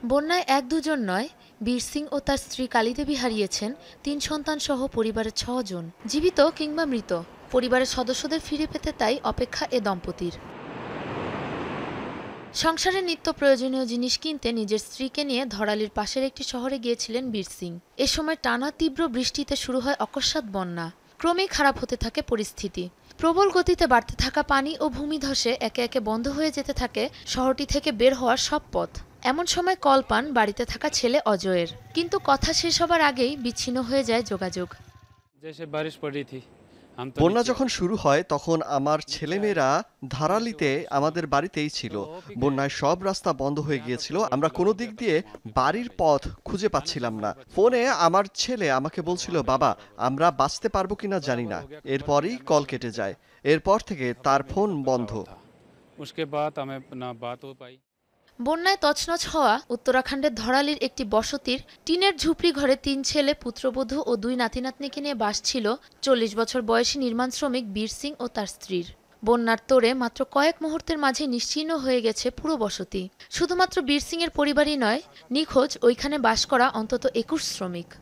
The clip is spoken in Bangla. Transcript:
বন্যায় এক দুজন নয়, বীর সিং ও তার স্ত্রী কালীদেবী হারিয়েছেন ৩ সন্তান সহ পরিবারের ৬ জন, জীবিত কিংবা মৃত। পরিবারের সদস্যদের ফিরে পেতে তাই অপেক্ষা এ দম্পতির। সংসারের নিত্য প্রয়োজনীয় জিনিস কিনতে নিজের স্ত্রীকে নিয়ে ধরালির পাশের একটি শহরে গিয়েছিলেন বীর সিং। এ সময় টানা তীব্র বৃষ্টিতে শুরু হয় অকস্মাৎ বন্যা। ক্রমেই খারাপ হতে থাকে পরিস্থিতি। প্রবল গতিতে বাড়তে থাকা পানি ও ভূমিধসে একে একে বন্ধ হয়ে যেতে থাকে শহরটি থেকে বের হওয়ার সব পথ। এমন সময় কল পান বাড়িতে থাকা ছেলে অজয়ের, কিন্তু কথা শেষ হবার আগেই বিচ্ছিন্ন হয়ে যায় যোগাযোগ। বন্যা যখন শুরু হয় তখন আমার ছেলেমেয়েরা ধারালিতে আমাদের বাড়িতেই ছিল। বন্যায় সব রাস্তা বন্ধ হয়ে গিয়েছিল। আমরা কোনো দিক দিয়ে বাড়ির পথ খুঁজে পাচ্ছিলাম না। ফোনে আমার ছেলে আমাকে বলছিল, বাবা আমরা বাঁচতে পারবো কিনা জানি না। এরপরই কল কেটে যায়। এরপর থেকে তার ফোন বন্ধ। বন্যায় তছনছ হওয়া উত্তরাখণ্ডের ধরালির একটি বসতির টিনের ঝুপড়ি ঘরে ৩ ছেলে, পুত্রবধূ ও ২ নাতি-নাতনিকে নিয়ে বাস ছিল ৪০ বছর বয়সী নির্মাণ শ্রমিক বীর সিং ও তার স্ত্রীর। বন্যার তোড়ে মাত্র কয়েক মুহূর্তের মাঝে নিশ্চিহ্ন হয়ে গেছে পুরো বসতি। শুধুমাত্র বীর সিংয়ের পরিবারই নয়, নিখোঁজ ওইখানে বাস করা অন্তত ২১ শ্রমিক।